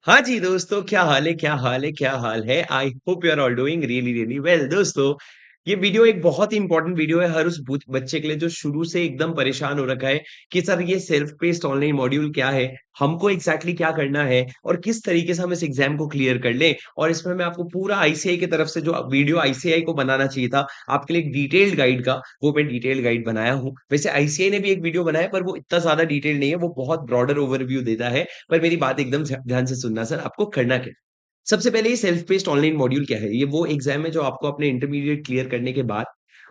हाँ जी दोस्तों, क्या हाल है, क्या हाल है, क्या हाल है? I hope you are all doing really really well. दोस्तों, ये वीडियो एक बहुत ही इंपॉर्टेंट वीडियो है हर उस बच्चे के लिए जो शुरू से एकदम परेशान हो रखा है कि सर ये सेल्फ पेस्ड ऑनलाइन मॉड्यूल क्या है, हमको एग्जैक्टली क्या करना है और किस तरीके से हम इस एग्जाम को क्लियर कर लें। और इसमें मैं आपको पूरा आईसीआई की तरफ से जो वीडियो आईसीआई को बनाना चाहिए था आपके लिए एक डिटेल्ड गाइड का, वो मैं डिटेल्ड गाइड बनाया हूँ। वैसे आईसीआई ने भी एक वीडियो बनाया पर वो इतना ज्यादा डिटेल नहीं है, वो बहुत ब्रॉडर ओवरव्यू देता है। पर मेरी बात एकदम ध्यान से सुनना सर, आपको करना क्या है? सबसे पहले ये सेल्फ पेस्ड ऑनलाइन मॉड्यूल क्या है? ये वो एग्जाम है जो आपको अपने इंटरमीडिएट क्लियर करने के बाद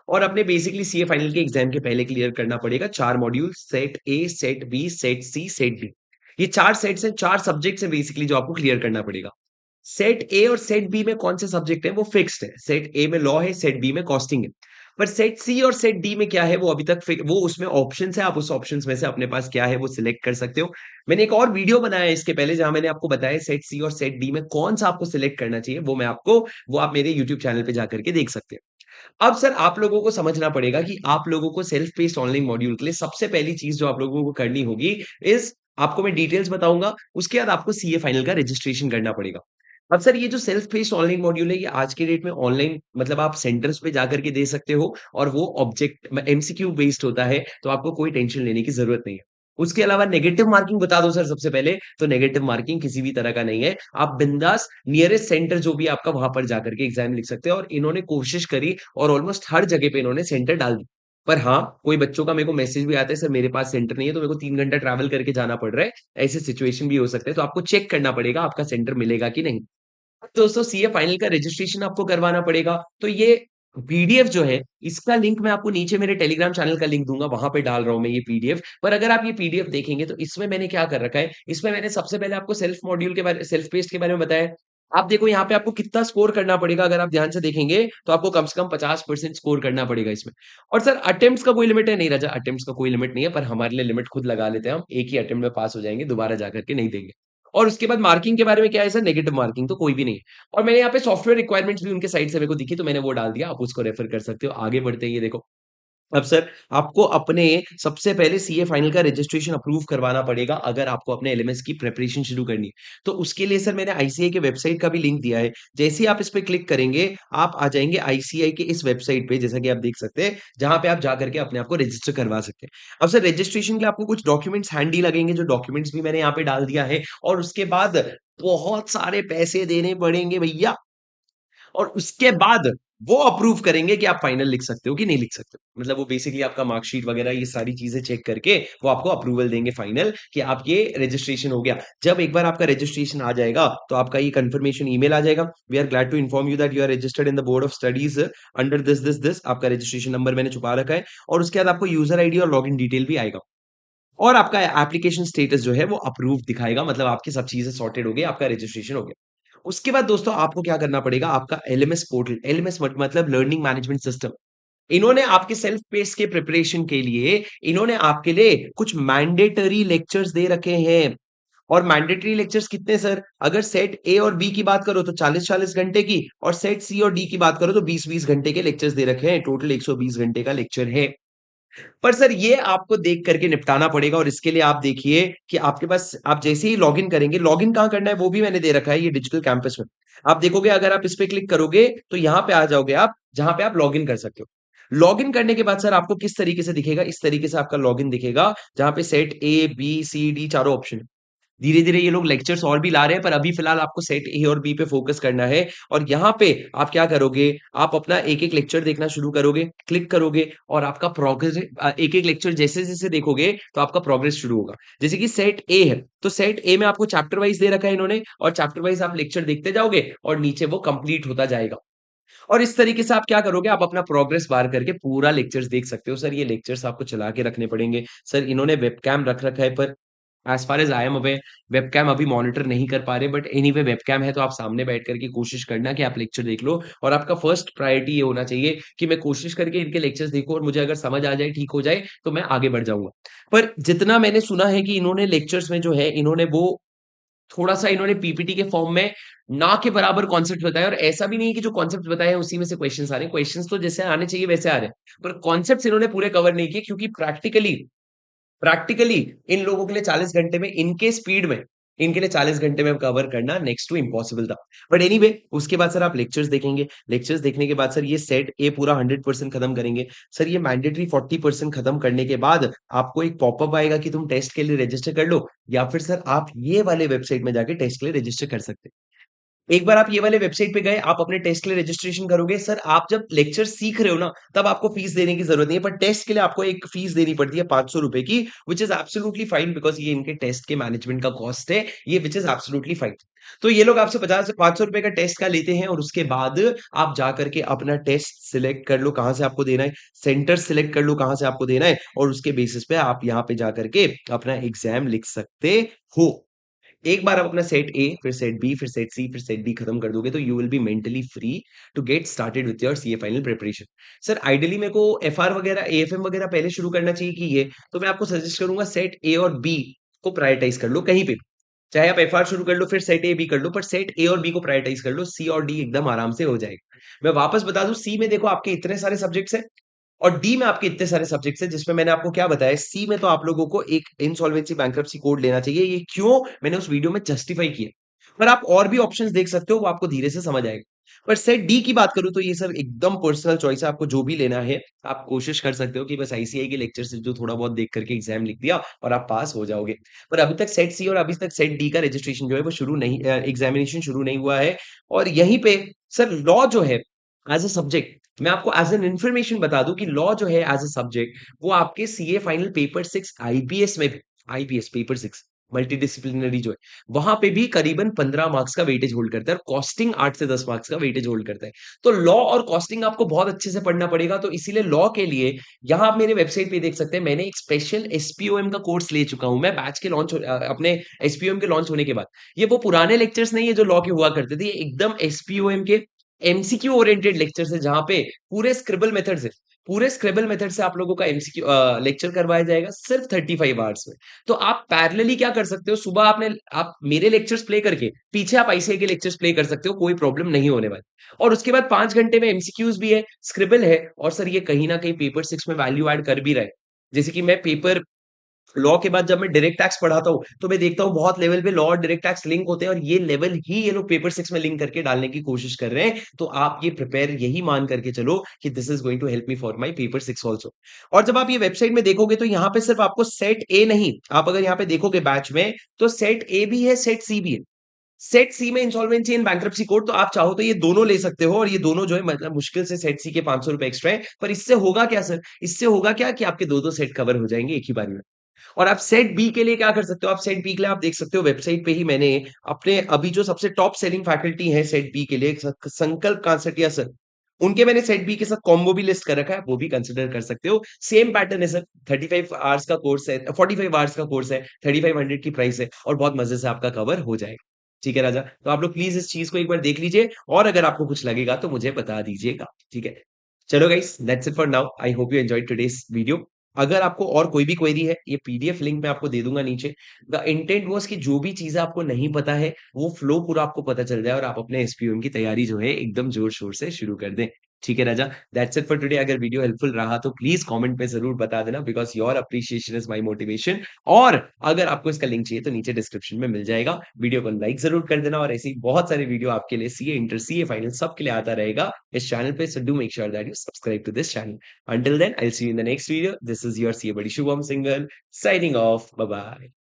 और अपने बेसिकली सीए फाइनल के एग्जाम के पहले क्लियर करना पड़ेगा। 4 module, set A, set B, set C, set D. ये 4 सेट्स हैं, 4 सब्जेक्ट्स हैं बेसिकली जो आपको क्लियर करना पड़ेगा। सेट ए और सेट बी में कौन से सब्जेक्ट है वो फिक्स्ड है। सेट ए में लॉ है, सेट बी में कॉस्टिंग है। पर सेट सी और सेट डी में क्या है वो अभी तक वो उसमें ऑप्शंस है, आप उस ऑप्शंस में से अपने पास क्या है वो सिलेक्ट कर सकते हो। मैंने एक और वीडियो बनाया है इसके पहले जहां मैंने आपको बताया सेट सी और सेट डी में कौन सा आपको सिलेक्ट करना चाहिए, वो आप मेरे यूट्यूब चैनल पे जाकर के देख सकते हो। अब सर आप लोगों को समझना पड़ेगा कि आप लोगों को सेल्फ पेस्ड ऑनलाइन मॉड्यूल के लिए सबसे पहली चीज जो आप लोगों को करनी होगी इज, आपको मैं डिटेल्स बताऊंगा, उसके बाद आपको सीए फाइनल का रजिस्ट्रेशन करना पड़ेगा। अब सर ये जो सेल्फ पेस्ड ऑनलाइन मॉड्यूल है ये आज के डेट में ऑनलाइन मतलब आप सेंटर्स पे जाकर के दे सकते हो और वो ऑब्जेक्ट एमसीक्यू बेस्ड होता है, तो आपको कोई टेंशन लेने की जरूरत नहीं है। उसके अलावा नेगेटिव मार्किंग बता दो सर सबसे पहले, तो नेगेटिव मार्किंग किसी भी तरह का नहीं है। आप बिंदास नियरेस्ट सेंटर जो भी आपका वहां पर जाकर के एग्जाम लिख सकते हो और इन्होंने कोशिश करी और ऑलमोस्ट हर जगह पे इन्होंने सेंटर डाल दी। पर हाँ, कोई बच्चों का मेरे को मैसेज भी आता है, सर मेरे पास सेंटर नहीं है तो मेरे को 3 घंटा ट्रैवल करके जाना पड़ रहा है। ऐसे सिचुएशन भी हो सकते हैं, तो आपको चेक करना पड़ेगा आपका सेंटर मिलेगा कि नहीं। तो दोस्तों सीए फाइनल का रजिस्ट्रेशन आपको करवाना पड़ेगा। तो ये पीडीएफ जो है इसका लिंक मैं आपको नीचे मेरे टेलीग्राम चैनल का लिंक दूंगा, वहां पे डाल रहा हूं मैं ये पीडीएफ। पर अगर आप ये पीडीएफ देखेंगे तो इसमें मैंने क्या कर रखा है, इसमें मैंने सबसे पहले आपको सेल्फ पेस्ट के बारे में बताया। आप देखो यहाँ पे आपको कितना स्कोर करना पड़ेगा, अगर आप ध्यान से देखेंगे तो आपको कम से कम 50% स्कोर करना पड़ेगा इसमें। और सर अटेम्प्ट्स का कोई लिमिट है नहीं राजा, अटेम्प्ट्स का कोई लिमिट नहीं है, पर हमारे लिए लिमिट खुद लगा लेते हैं हम, एक ही अटेम्प्ट में पास हो जाएंगे, दोबारा जाकर के नहीं देंगे। और उसके बाद मार्किंग के बारे में क्या है सर, नेगेटिव मार्किंग तो कोई भी नहीं है। और मैंने यहाँ पे सॉफ्टवेयर रिक्वायरमेंट्स भी उनके साइड से मेरे को दिखी तो मैंने वो डाल दिया, आप उसको रेफर कर सकते हो। आगे बढ़ते हैं, ये देखो। अब सर आपको अपने सबसे पहले सीए फाइनल का रजिस्ट्रेशन अप्रूव करवाना पड़ेगा अगर आपको अपने एलएमएस की प्रिपरेशन शुरू करनी है। तो उसके लिए सर मैंने आईसीआई के वेबसाइट का भी लिंक दिया है। जैसे ही आप इस पे क्लिक करेंगे आप आ जाएंगे आईसीआई के इस वेबसाइट पे, जैसा कि आप देख सकते हैं, जहां पे आप जाकर के अपने आप को रजिस्टर करवा सकते हैं। अब सर रजिस्ट्रेशन के लिए आपको कुछ डॉक्यूमेंट्स हैंडी लगेंगे, जो डॉक्यूमेंट्स भी मैंने यहाँ पे डाल दिया है। और उसके बाद बहुत सारे पैसे देने पड़ेंगे भैया। और उसके बाद वो अप्रूव करेंगे कि आप फाइनल लिख सकते हो कि नहीं लिख सकते हो। मतलब वो बेसिकली आपका मार्कशीट वगैरह ये सारी चीजें चेक करके वो आपको अप्रूवल देंगे फाइनल कि आप ये रजिस्ट्रेशन हो गया। जब एक बार आपका रजिस्ट्रेशन आ जाएगा तो आपका ये कंफर्मेशन ईमेल आ जाएगा, we are glad to inform you that you are registered in the board of studies under this this this. आपका रजिस्ट्रेशन नंबर मैंने छुपा रखा है। और उसके बाद आपको यूजर आईडी और लॉगिन डिटेल भी आएगा। और आपका एप्लीकेशन स्टेटस जो है वो अप्रूव दिखाएगा, मतलब आपकी सब चीजें सॉर्टेड हो गई, आपका रजिस्ट्रेशन हो गया। उसके बाद दोस्तों आपको क्या करना पड़ेगा, आपका एलएमएस पोर्टल, एलएमएस मतलब लर्निंग मैनेजमेंट सिस्टम, इन्होंने आपके सेल्फ पेस के प्रिपरेशन के लिए इन्होंने आपके लिए कुछ मैंडेटरी लेक्चर्स दे रखे हैं। और मैंडेटरी लेक्चर्स कितने सर, अगर सेट ए और बी की बात करो तो 40-40 घंटे की, और सेट सी और डी की बात करो तो 20-20 घंटे के लेक्चर्स दे रखे हैं। टोटल 120 घंटे का लेक्चर है। पर सर ये आपको देख करके निपटाना पड़ेगा और इसके लिए आप देखिए कि आपके पास आप जैसे ही लॉगिन करेंगे, लॉगिन कहाँ करना है वो भी मैंने दे रखा है ये डिजिटल कैंपस में। आप देखोगे अगर आप इस पे क्लिक करोगे तो यहाँ पे आ जाओगे आप, जहां पे आप लॉगिन कर सकते हो। लॉगिन करने के बाद सर आपको किस तरीके से दिखेगा, इस तरीके से आपका लॉगिन दिखेगा, जहां पे set A B C D चारों ऑप्शन। धीरे धीरे ये लोग लेक्चर्स और भी ला रहे हैं पर अभी फिलहाल आपको सेट ए और बी पे फोकस करना है। और यहाँ पे आप क्या करोगे, आप अपना एक एक लेक्चर देखना शुरू करोगे, क्लिक करोगे और आपका प्रोग्रेस, एक एक लेक्चर जैसे जैसे देखोगे तो आपका प्रोग्रेस शुरू होगा। जैसे कि सेट ए है तो सेट ए में आपको चैप्टर वाइज दे रखा है इन्होंने, और चैप्टर वाइज आप लेक्चर देखते जाओगे और नीचे वो कंप्लीट होता जाएगा। और इस तरीके से आप क्या करोगे, आप अपना प्रोग्रेस बार करके पूरा लेक्चर्स देख सकते हो। सर ये लेक्चर्स आपको चला के रखने पड़ेंगे। सर इन्होंने वेबकैम रख रखा है पर as far as I am away webcam अभी मॉनिटर नहीं कर पा रहे, बट एनीवे वेबकैम है तो आप सामने बैठ करके कोशिश करना कि आप लेक्चर देख लो। और आपका फर्स्ट प्रायोरिटी ये होना चाहिए कि मैं कोशिश करके इनके लेक्चर्स देखूं और मुझे अगर समझ आ जाए, ठीक हो जाए तो मैं आगे बढ़ जाऊंगा। पर जितना मैंने सुना है कि इन्होंने लेक्चर्स में जो है इन्होंने वो थोड़ा-सा इन्होंने पीपीटी के फॉर्म में ना के बराबर कॉन्सेप्ट बताए, और ऐसा भी नहीं है कि जो कॉन्सेप्ट बताए हैं उसी में से क्वेश्चंस आ रहे हैं। क्वेश्चंस तो जैसे आने चाहिए वैसे आ रहे हैं। पर कॉन्सेप्ट्स इन्होंने पूरे कवर नहीं किए क्योंकि प्रैक्टिकली प्रैक्टिकली इन लोगों के लिए 40 घंटे में इनके स्पीड में इनके लिए 40 घंटे में कवर करना नेक्स्ट टू इम्पॉसिबल था। बट एनीवे उसके बाद सर आप लेक्चर्स देखेंगे। लेक्चर्स देखने के बाद सर ये सेट ए पूरा 100% खत्म करेंगे। सर ये मैंडेटरी 40% खत्म करने के बाद आपको एक पॉपअप आएगा कि तुम टेस्ट के लिए रजिस्टर कर लो या फिर सर आप ये वाले वेबसाइट में जाके टेस्ट के लिए रजिस्टर कर सकते हैं। एक बार आप ये वाले वेबसाइट पे गए, आप अपने टेस्ट के लिए रजिस्ट्रेशन करोगे। सर आप जब लेक्चर सीख रहे हो ना, तब आपको फीस देने की जरूरत नहीं है, पर टेस्ट के लिए आपको एक फीस देनी पड़ती है 500 रुपए की, which is absolutely fine because ये इनके टेस्ट के मैनेजमेंट का कॉस्ट है, ये विच इज एब्सोल्युटली फाइन। तो ये लोग आपसे 50 से 500 रुपए का टेस्ट का लेते हैं और उसके बाद आप जा करके अपना टेस्ट सिलेक्ट कर लो कहाँ से आपको देना है, सेंटर सिलेक्ट कर लो कहाँ से आपको देना है और उसके बेसिस पे आप यहाँ पे जा करके अपना एग्जाम लिख सकते हो। एक बार आप अपना सेट ए, फिर सेट बी, फिर सेट सी, फिर सेट डी खत्म कर दोगे तो you will be mentally free to get started with your CA final preparation. Sir ideally मेरे को एफआर वगैरह, एएफएम वगैरह पहले शुरू करना चाहिए कि ये, तो मैं आपको सजेस्ट करूंगा सेट ए और बी को प्रायोरिटाइज कर लो कहीं पे भी। चाहे आप एफआर शुरू कर लो फिर सेट ए बी कर लो, पर सेट ए और बी को प्रायोरिटाइज कर लो, सी और डी एकदम आराम से हो जाएगा। मैं वापस बता दूं, सी में देखो आपके इतने सारे सब्जेक्ट्स हैं और डी में आपके इतने सारे सब्जेक्ट्स हैं, जिसमें मैंने आपको क्या बताया, सी में तो आप लोगों को एक इंसॉल्वेंसी बैंक्रप्सी कोड लेना चाहिए। ये क्यों, मैंने उस वीडियो में जस्टिफाई किया। पर आप और भी ऑप्शंस देख सकते हो, वो आपको धीरे से समझ आएगा। पर सेट डी की बात करूं तो ये सर एकदम पर्सनल चॉइस है, आपको जो भी लेना है आप कोशिश कर सकते हो कि बस आईसीआई के लेक्चर से जो थोड़ा बहुत देख करके एग्जाम लिख दिया और आप पास हो जाओगे। पर अभी तक सेट सी और अभी तक सेट डी का रजिस्ट्रेशन जो है वो शुरू नहीं, एग्जामिनेशन शुरू नहीं हुआ है। और यहीं पे सर लॉ जो है एज अ सब्जेक्ट, मैं आपको एज एन इन्फॉर्मेशन बता दूं कि लॉ जो है एज अ सब्जेक्ट वो आपके सीए फाइनल पेपर 6 आईपीएस में भी, आईपीएस पेपर 6 मल्टी डिसिप्लिनरी जो है वहां पे भी करीबन 15 मार्क्स का वेटेज होल्ड करता है और कॉस्टिंग 8 से 10 मार्क्स का वेटेज होल्ड करता है। तो लॉ और कॉस्टिंग आपको बहुत अच्छे से पढ़ना पड़ेगा, तो इसीलिए लॉ के लिए यहाँ आप मेरे वेबसाइट पे देख सकते हैं, मैंने एक स्पेशल एसपीओएम का कोर्स ले चुका हूं मैं बैच के लॉन्च अपने एसपीओएम के लॉन्च होने के बाद। ये वो पुराने लेक्चर्स नहीं है जो लॉ के हुआ करते थे, ये एकदम एसपीओएम के एमसीक्यू ओरिएंटेड लेक्चर्स है जहां पे पूरे स्क्रिबल मेथड से, पूरे स्क्रिबल मेथड से आप लोगों का एमसीक्यू लेक्चर करवाया जाएगा सिर्फ 35 आवर्स में। तो आप पैरेलली क्या कर सकते हो, सुबह आपने आप मेरे लेक्चर्स प्ले करके पीछे आप आईसीआई के लेक्चर्स प्ले कर सकते हो, कोई प्रॉब्लम नहीं होने वाली। और उसके बाद 5 घंटे में एमसीक्यूज भी है, स्क्रिबल है, और सर ये कहीं ना कहीं पेपर 6 में वैल्यू ऐड कर भी रहा है। जैसे कि मैं पेपर लॉ के बाद जब मैं डायरेक्ट टैक्स पढ़ाता हूँ, तो मैं देखता हूँ बहुत लेवल पे लॉ और डायरेक्ट टैक्स लिंक होते हैं और ये लेवल ही ये लोग पेपर 6 में लिंक करके डालने की कोशिश कर रहे हैं। तो आप ये प्रिपेयर यही मान करके चलो कि this is going to help me for my paper 6 also. और जब आप ये वेबसाइट में देखोगे तो यहाँ पे सिर्फ आपको सेट ए नहीं, आप अगर यहाँ पे देखोगे बैच में तो सेट ए भी है, सेट सी भी है। सेट सी में इंसॉल्वेंसी एंड बैंक्रप्सी कोड, तो आप चाहो तो ये दोनों ले सकते हो और ये दोनों जो है मतलब मुश्किल से सेट सी के 500 रुपए एक्स्ट्रा है। पर इससे होगा क्या सर, इससे होगा क्या कि आपके दो दो सेट कवर हो जाएंगे एक ही बार में। और आप सेट बी के लिए क्या कर सकते हो, आप सेट बी के लिए आप देख सकते हो वेबसाइट पे ही मैंने अपने अभी जो सबसे टॉप सेलिंग फैकल्टी है सेट बी के लिए, संकल्प कांसटिया सर, उनके मैंने सेट बी के साथ कॉम्बो भी लिस्ट कर रखा है, वो भी कंसिडर कर सकते हो। सेम पैटर्न है सर, 35 आवर्स का कोर्स है, 45 आवर्स का कोर्स है, 3500 की प्राइस है और बहुत मजे से आपका कवर हो जाएगा। ठीक है राजा, तो आप लोग प्लीज इस चीज को एक बार देख लीजिए और अगर आपको कुछ लगेगा तो मुझे बता दीजिएगा। ठीक है, चलो guys that's it for now, I hope you enjoyed today's video. अगर आपको और कोई भी क्वेरी है, ये पीडीएफ लिंक मैं आपको दे दूंगा नीचे। द इंटेंट वाज कि जो भी चीजें आपको नहीं पता है वो फ्लो पूरा आपको पता चल जाए और आप अपने एसपीओएम की तैयारी जो है एकदम जोर शोर से शुरू कर दें। ठीक है राजा, दैट्स इट फॉर टुडे। अगर वीडियो हेल्पफुल रहा तो प्लीज कमेंट पे जरूर बता देना because your appreciation is my motivation. और अगर आपको इसका लिंक चाहिए तो नीचे डिस्क्रिप्शन में मिल जाएगा। वीडियो को लाइक जरूर कर देना और ऐसी बहुत सारे वीडियो आपके लिए सीए इंटर सीए फाइनल सबके लिए आता रहेगा इस चैनल पे, so do make sure that you subscribe to this channel. Until then, I'll see you in the next video. This is your CA Buddy Shubham Singhal signing off. Bye bye.